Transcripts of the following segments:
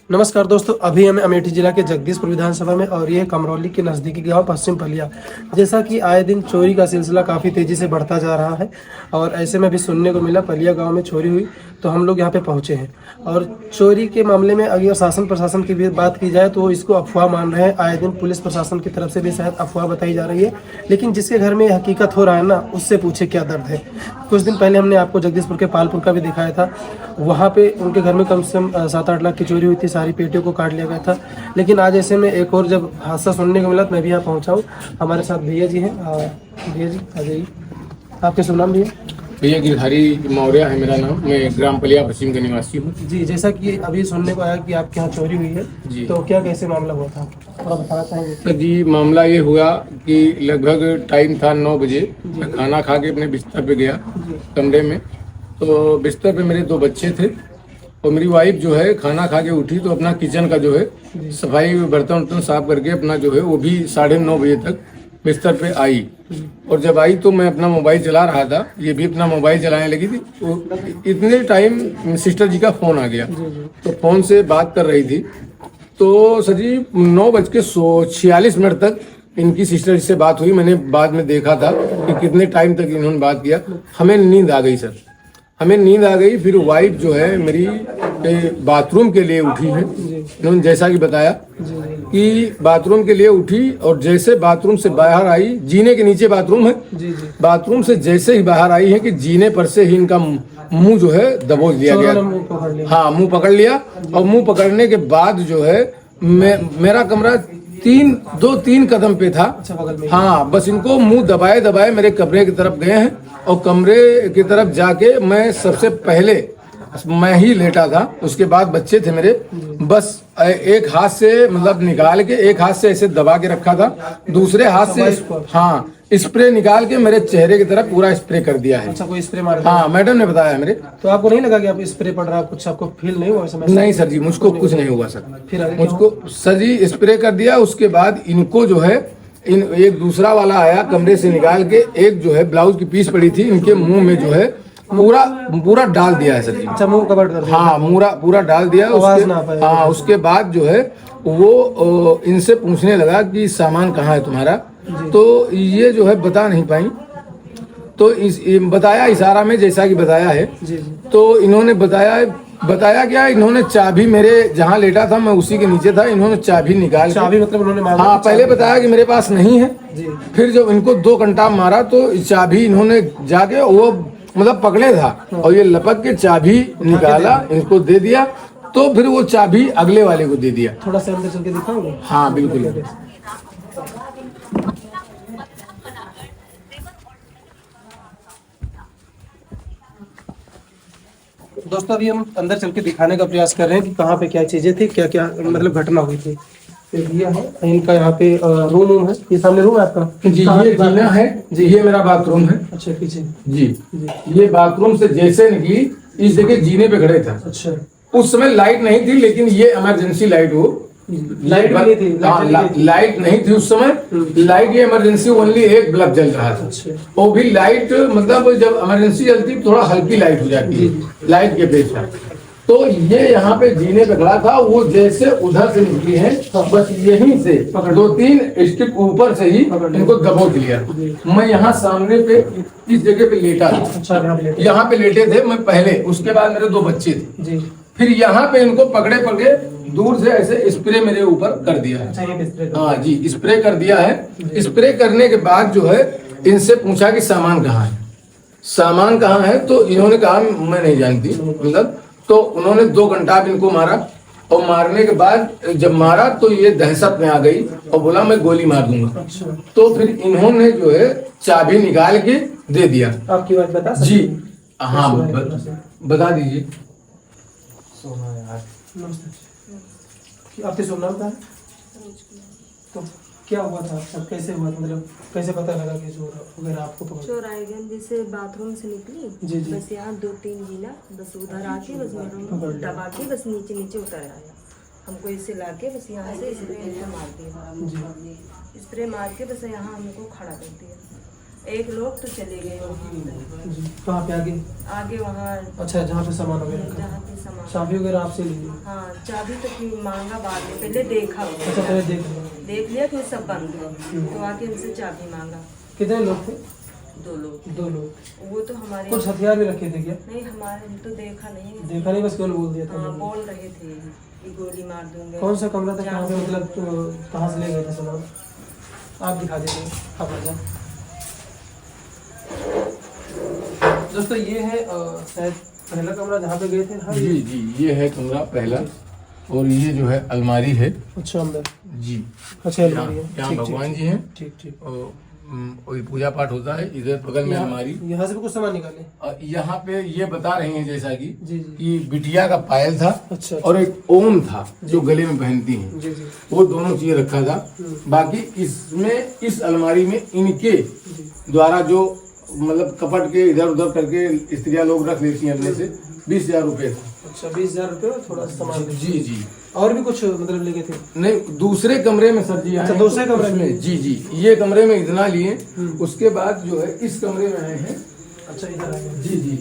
नमस्कार दोस्तों, अभी हमें अमेठी जिला के जगदीशपुर विधानसभा में और ये कमरौली के नज़दीकी गांव पश्चिम पलिया। जैसा कि आए दिन चोरी का सिलसिला काफ़ी तेज़ी से बढ़ता जा रहा है और ऐसे में भी सुनने को मिला पलिया गांव में चोरी हुई, तो हम लोग यहां पे पहुंचे हैं। और चोरी के मामले में अगर शासन प्रशासन की भी बात की जाए तो वो इसको अफवाह मान रहे हैं। आए दिन पुलिस प्रशासन की तरफ से भी शायद अफवाह बताई जा रही है, लेकिन जिसके घर में ये हकीकत हो रहा है ना, उससे पूछे क्या दर्द है। कुछ दिन पहले हमने आपको जगदीशपुर के पालपुर का भी दिखाया था। वहाँ पे उनके घर में कम से कम 7-8 लाख की चोरी हुई थी, सारी पेटियों को काट लिया गया था। लेकिन आज ऐसे में एक और जब हादसा सुनने को मिला तो मैं भी यहाँ पहुँचा हूँ। हमारे साथ भैया जी हैं। भैया जी आ जाइए, आपके शुभ नाम भैया? भैया गिरधारी मौर्य है मेरा नाम। मैं ग्राम पलिया पश्चिम का निवासी हूँ जी, जैसा कि अभी सुनने को आया कि आपके यहाँ चोरी हुई है जी। तो क्या कैसे मामला हुआ था, थोड़ा बताना चाहेंगे? तो जी मामला ये हुआ कि लगभग टाइम था 9 बजे। मैं खाना खा के अपने बिस्तर पे गया कमरे में। तो बिस्तर पे मेरे 2 बच्चे थे और मेरी वाइफ जो है खाना खा के उठी तो अपना किचन का जो है सफाई बर्तन वर्तन साफ करके अपना जो है वो भी 9:30 बजे तक बिस्तर पे आई। और जब आई तो मैं अपना मोबाइल चला रहा था, ये भी अपना मोबाइल चलाने लगी थी। तो इतने टाइम सिस्टर जी का फोन आ गया, तो फोन से बात कर रही थी। तो सर जी 9:46 तक इनकी सिस्टर से बात हुई। मैंने बाद में देखा था कि कितने टाइम तक इन्होंने बात किया। हमें नींद आ गई सर, हमें नींद आ गई। फिर वाइफ जो है मेरी बाथरूम के लिए उठी है। इन्होंने जैसा कि बताया कि बाथरूम के लिए उठी और जैसे बाथरूम से बाहर आई, जीने के नीचे बाथरूम है, बाथरूम से जैसे ही बाहर आई है कि जीने पर से ही इनका मुंह जो है दबोच दिया गया। हाँ, मुंह पकड़ लिया। और मुंह पकड़ने के बाद जो है मेरा कमरा 2-3 कदम पे था। हाँ, बस इनको मुंह दबाए दबाए मेरे कमरे की तरफ गए हैं। और कमरे की तरफ जाके मैं सबसे पहले मैं ही लेटा था, उसके बाद बच्चे थे मेरे। बस एक हाथ से मतलब निकाल के, एक हाथ से ऐसे दबा के रखा था, दूसरे हाथ से हाँ स्प्रे निकाल के मेरे चेहरे की तरफ पूरा स्प्रे कर दिया है। अच्छा, कोई स्प्रे मार? हाँ, मैडम ने बताया मेरे। तो आपको नहीं लगा कि आप स्प्रे पड़ रहा, कुछ आपको फील नहीं हुआ समय? नहीं सर जी, मुझको कुछ नहीं हुआ सर। फिर मुझको सर जी स्प्रे कर दिया। उसके बाद इनको जो है एक दूसरा वाला आया कमरे से निकाल के, एक जो है ब्लाउज की पीस पड़ी थी इनके मुंह में जो है पूरा डाल दिया है सर जी। अच्छा, मुंह कवर कर दिया? हाँ, पूरा डाल दिया। हाँ, उसके बाद जो है वो इनसे पूछने लगा कि सामान कहाँ है तुम्हारा। तो ये जो है बता नहीं पाई। तो बताया इशारा में, जैसा कि बताया है। तो इन्होंने बताया क्या, इन्होंने चाबी मेरे जहाँ लेटा था मैं उसी के नीचे था, इन्होंने चाबी निकाल चाबी मतलब उन्होंने मारा? हाँ, पहले बताया कि मेरे पास नहीं है। फिर जब इनको 2 घंटा मारा तो चाबी इन्होंने जाके वो मतलब पकड़े था और ये लपक के चाबी निकाला, इनको दे दिया। तो फिर वो चाबी अगले वाले को दे दिया। थोड़ा सा अंदर चल के दिखाओगे? हाँ बिल्कुल। दोस्तों, अभी हम अंदर चल के दिखाने का प्रयास कर रहे हैं कि कहाँ पे क्या चीजें थी, क्या क्या मतलब घटना हुई थी। तो ये है इनका यहाँ पे रूम है। ये सामने रूम है आपका जी, ये जीना है जी, ये मेरा बाथरूम है। अच्छा, पीछे जी, ये बाथरूम से जैसे निकली इस जगह जीने पे खड़े था। अच्छा, उस समय लाइट नहीं थी, लेकिन ये इमरजेंसी लाइट हो लाइट नहीं थी? लाइट नहीं थी उस समय। लाइट ये इमरजेंसी ओनली एक बल्ब जल रहा था। वो भी लाइट मतलब जब इमरजेंसी जलती थोड़ा हल्की लाइट हो जाती है लाइट के बेस पर। तो ये यहाँ पे जीने पे खड़ा था, वो जैसे उधर से निकली है, बस यहीं से 2-3 स्टेप ऊपर से ही इनको दबोच लिया। मैं यहाँ सामने पे इस जगह पे लेटा था। अच्छा, यहाँ पे लेटे थे मैं पहले, उसके बाद मेरे 2 बच्चे थे। फिर यहाँ पे इनको पकड़े दूर से ऐसे स्प्रे मेरे ऊपर कर दिया है। हाँ जी, स्प्रे कर दिया है। स्प्रे करने के बाद जो है इनसे पूछा कि सामान कहाँ है, सामान कहाँ है। तो इन्होंने कहा मैं नहीं जानती मतलब। तो उन्होंने 2 घंटा इनको मारा और मारने के बाद जब मारा तो ये दहशत में आ गई और बोला मैं गोली मार दूंगा। तो फिर इन्होंने जो है चाबी निकाल के दे दिया। आपकी बात बता जी हाँ, बता दीजिए। आपके शुभ नाम क्या है? तो क्या हुआ था, कैसे हुआ, मतलब कैसे पता लगा कि चोर वगैरह आपको पकड़ा? चोर आएगा जैसे बाथरूम से निकली जी। बस यहाँ 2-3 जीना बस उधर आके बस मेरा दबा के बस नीचे उतर आया। हमको इसे लाके बस यहाँ से स्प्रे मार दिया। स्प्रे मार के बस यहाँ हमको खड़ा कर दिया। एक लोग तो चले गए जी कहाँ पे आगे? आगे वहाँ अच्छा जहाँ पे सामान वगैरह का जहाँ पे सामान। चाबी वगैरह आपसे ली? हाँ चाबी तो फिर मांगा बाद में, पहले देखा अच्छा पहले देख लिया फिर सब बंद है तो आके उनसे चाबी मांगा। कितने लोग थे? 2 लोग। 2 लोग। वो तो हमारे कुछ हथियार भी रखे थे क्या? नहीं, हमारे हम तो देखा नहीं है। देखा नहीं, बस केवल बोल दिया था। हाँ बोल रहे थे कि गोली मार दूंगा। कौन सा कमरा था, कहाँ से मतलब कहाँ से ले गए थे सामान? आप दिखा दीजिए, आप आ जाओ। दोस्तों ये है शायद पहला कमरा जहाँ पे गए थे। हाँ जी जी, ये है कमरा पहला, और ये जो है अलमारी है। अच्छा अंदर जी, अच्छा अलमारी है। यहाँ ठीक, भगवान ठीक, जी हैं, ठीक ठीक। और पूजा पाठ होता है। इधर बगल में अलमारी, यहाँ से भी कुछ सामान निकाले? और यहाँ पे ये बता रही हैं जैसा कि जी कि बिटिया का पायल था, अच्छा और एक ओम था जो गले में पहनती हैं, जी जी वो दोनों चीज रखा था। बाकी इसमें इस अलमारी में इनके द्वारा जो मतलब कपट के इधर उधर करके स्त्रियां लोग रख लेती हैं अपने से 20,000 रुपए था। अच्छा 20,000 रुपये और थोड़ा सा सामान। जी जी, और भी कुछ मतलब लेके थे? नहीं दूसरे कमरे में सर जी आए। अच्छा, दूसरे कमरे में? उसमें जी जी, ये कमरे में इतना लिए, उसके बाद जो है इस कमरे में आए हैं। अच्छा इधर आ गए। जी जी,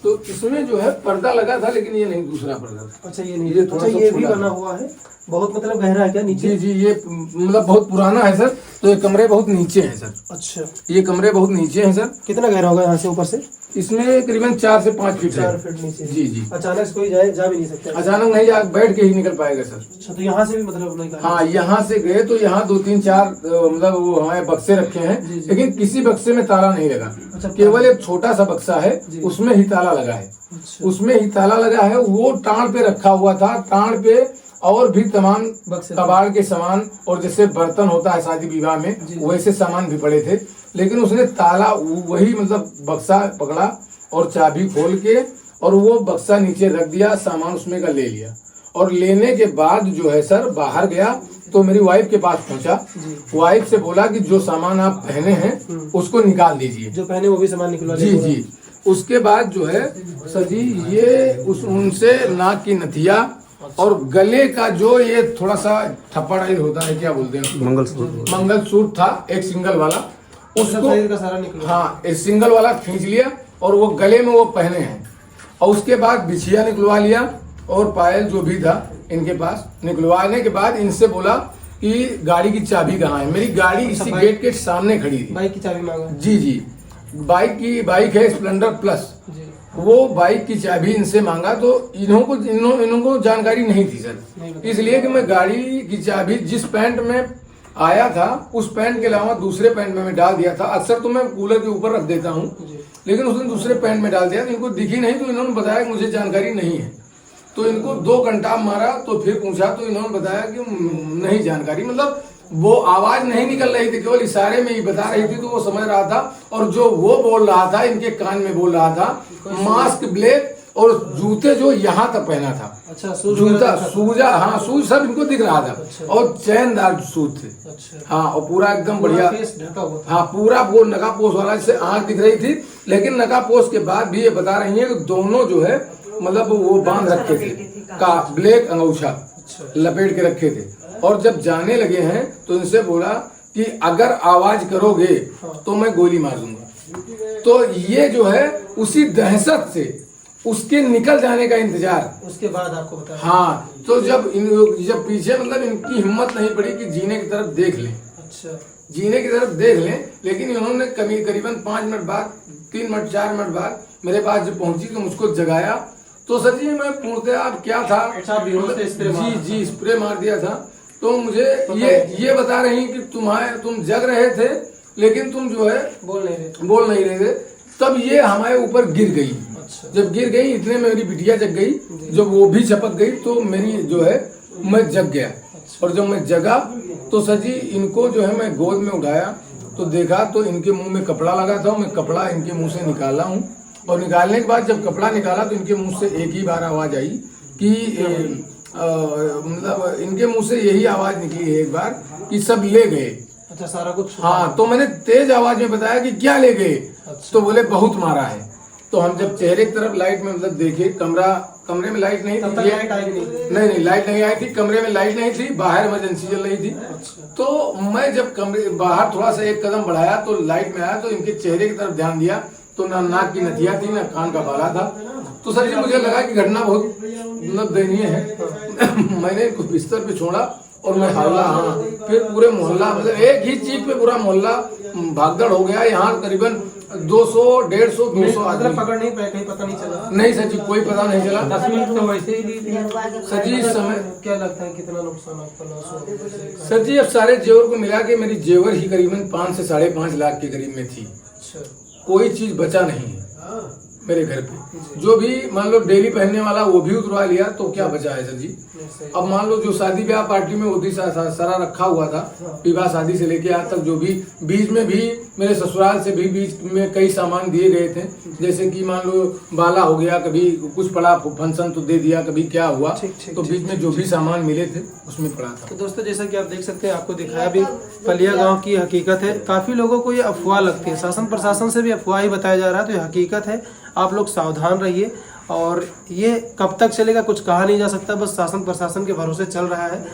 तो इसमें जो है पर्दा लगा था, लेकिन ये नहीं, दूसरा पर्दा था। अच्छा ये नहीं, ये थोड़ा अच्छा सा ये भी खुला बना हुआ है, बहुत मतलब गहरा है क्या नीचे? जी जी, ये मतलब बहुत पुराना है सर, तो ये कमरे बहुत नीचे हैं सर। अच्छा ये कमरे बहुत नीचे हैं सर। कितना गहरा होगा यहाँ से ऊपर से? इसमें करीबन 4 से 5 फीट 4 है। फीट नीचे। जी जी, अचानक से कोई जा भी नहीं सकता? अचानक नहीं बैठ के ही निकल पाएगा सर। अच्छा तो यहाँ से भी मतलब नहीं? हाँ, यहाँ से गए तो यहाँ 2 3 4 मतलब वो हमारे बक्से रखे हैं, जी, जी। लेकिन किसी बक्से में ताला नहीं लगा। अच्छा, केवल एक छोटा सा बक्सा है, जी। उसमें ही ताला लगा है। अच्छा उसमें ही ताला लगा है, वो टाण पे रखा हुआ था। टाण पे और भी तमाम बक्से कबाड़ के सामान और जैसे बर्तन होता है शादी विवाह में, वैसे सामान भी पड़े थे। लेकिन उसने ताला वही मतलब बक्सा पकड़ा और चाबी खोल के और वो बक्सा नीचे रख दिया, सामान उसमें का ले लिया। और लेने के बाद जो है सर बाहर गया तो मेरी वाइफ के पास पहुंचा। वाइफ से बोला कि जो सामान आप पहने हैं उसको निकाल दीजिए। जो पहने वो भी सामान निकलवा जी जी, उसके बाद जो है सर जी ये उनसे नाक की नथिया और गले का जो ये थोड़ा सा थप्पड़ होता है, क्या बोलते हैं, मंगलसूत्र था एक सिंगल वाला, उसको शरीर का सारा निकलवा। हाँ एक सिंगल वाला खींच लिया और वो गले में वो पहने हैं। और उसके बाद बिछिया निकलवा लिया और पायल जो भी था इनके पास। निकलवाने के बाद इनसे बोला कि गाड़ी की चाबी कहाँ है। मेरी गाड़ी इसी गेट के सामने खड़ी थी। बाइक की चाबी मांगा? जी जी, बाइक है स्प्लेंडर प्लस। जी वो बाइक की चाबी इनसे मांगा तो इनको जानकारी नहीं थी सर, इसलिए कि मैं गाड़ी की चाबी जिस पैंट में आया था उस पैंट के अलावा दूसरे पैंट में मैं डाल दिया था। अक्सर तो मैं कूलर के ऊपर रख देता हूँ, लेकिन उसने दूसरे पैंट में डाल दिया तो इनको दिखी नहीं। तो इन्होंने बताया कि मुझे जानकारी नहीं है। तो इनको 2 घंटा मारा तो फिर पूछा तो इन्होंने बताया कि नहीं जानकारी, मतलब वो आवाज नहीं निकल रही थी, केवल इशारे में ही बता रही थी तो वो समझ रहा था। और जो वो बोल रहा था इनके कान में बोल रहा था, मास्क ब्लैक और जूते जो यहाँ तक पहना था। अच्छा जूता सूजा, हाँ शूज सब इनको दिख रहा था। अच्छा। और चैनदार शूज थे। अच्छा हाँ, और पूरा एकदम बढ़िया, फेस ढका हुआ था। हाँ पूरा वो नकाबपोश वाला, जिससे आंख दिख रही थी। लेकिन नकाबपोश के बाद भी ये बता रही है कि दोनों जो है मतलब वो बांध रखे थे का ब्लैक अंगूछा लपेट के रखे थे। और जब जाने लगे हैं तो इनसे बोला कि अगर आवाज करोगे तो मैं गोली मार दूंगा। तो ये जो है उसी दहशत से उसके निकल जाने का इंतजार। उसके बाद आपको बताया? हाँ, तो जब पीछे मतलब इनकी हिम्मत नहीं पड़ी कि जीने की तरफ देख लें। अच्छा जीने की तरफ देख लें, लेकिन इन्होंने करीबन 5 मिनट बाद, 3 मिनट 4 मिनट बाद मेरे पास जब पहुंची तो मुझको जगाया। तो सर जी मैं पूछते आप क्या था? अच्छा जी स्प्रे मार दिया था। तो मुझे ये बता रही कि तुम जग रहे थे लेकिन तुम जो है बोल नहीं रहे थे। तब ये हमारे ऊपर गिर गई। अच्छा। जब गिर गई इतने में मेरी बिटिया जग गई, जब वो भी झपक गई तो मेरी जो है मैं जग गया। और जब मैं जगा तो सर जी इनको जो है मैं गोद में उठाया तो देखा तो इनके मुंह में कपड़ा लगा था। मैं कपड़ा इनके मुंह से निकाला हूँ और निकालने के बाद जब कपड़ा निकाला तो इनके मुंह से एक ही बार आवाज आई कि मतलब इनके मुंह से यही आवाज निकली है एक बार कि सब ले गए। अच्छा सारा कुछ? हाँ, तो मैंने तेज आवाज में बताया कि क्या ले गए? तो बोले बहुत मारा है। तो हम जब चेहरे की तरफ लाइट में मतलब देखे, कमरा कमरे में लाइट नहीं तब तक थी। लाइट आई नहीं? नहीं, लाइट नहीं आई थी, कमरे में लाइट नहीं थी, बाहर इमरजेंसी चल रही थी। तो मैं जब कमरे बाहर थोड़ा सा एक कदम बढ़ाया तो लाइट में आया, तो इनके चेहरे की तरफ ध्यान दिया तो ना नाक की नथिया थी, ना कान का बाला था। तो सर जी मुझे लगा कि घटना बहुत मतलब दयनीय है। मैंने इनको बिस्तर पे छोड़ा और मैं हल्ला, हाँ, फिर पूरे मोहल्ला, मतलब एक ही चीख पे पूरा मोहल्ला भागदड़ हो गया। यहाँ करीबन 200, 150, 200 आदमी। पकड़ नहीं पाए, कहीं पता नहीं चला? नहीं सर जी, कोई पता नहीं चला। 10 मिनट तो वैसे ही ली थी। सर जी इस समय क्या लगता है कितना नुकसान आपका लॉस हुआ? सर जी अब सारे जेवर को मिला के मेरी जेवर ही करीबन 5 से 5.5 लाख के करीब में थी। अच्छा, कोई चीज बचा नहीं है मेरे घर पे। जो भी मान लो डेली पहनने वाला वो भी उतरवा लिया, तो क्या बचा है सर जी। अब मान लो जो शादी ब्याह पार्टी में होती सारा रखा हुआ था, विवाह शादी से लेके आज तक, जो भी बीच में भी मेरे ससुराल से भी बीच में कई सामान दिए गए थे। जैसे कि मान लो बाला हो गया, कभी कुछ पड़ा फंक्शन तो दे दिया, कभी क्या हुआ, तो बीच में जो भी सामान मिले थे उसमें पड़ा था। तो दोस्तों जैसा कि आप देख सकते हैं, आपको दिखाया भी पलिया गांव की हकीकत है। काफी लोगों को ये अफवाह लगती है, शासन प्रशासन से भी अफवाह ही बताया जा रहा है, तो ये हकीकत है। आप लोग सावधान रहिए, और ये कब तक चलेगा कुछ कहा नहीं जा सकता, बस शासन प्रशासन के भरोसे चल रहा है।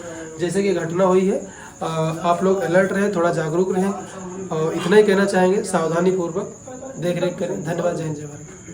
जैसे कि घटना हुई है, आप लोग अलर्ट रहें, थोड़ा जागरूक रहें, और इतना ही कहना चाहेंगे, सावधानी पूर्वक देख रेख करें। धन्यवाद। जय हिंद, जय भारत।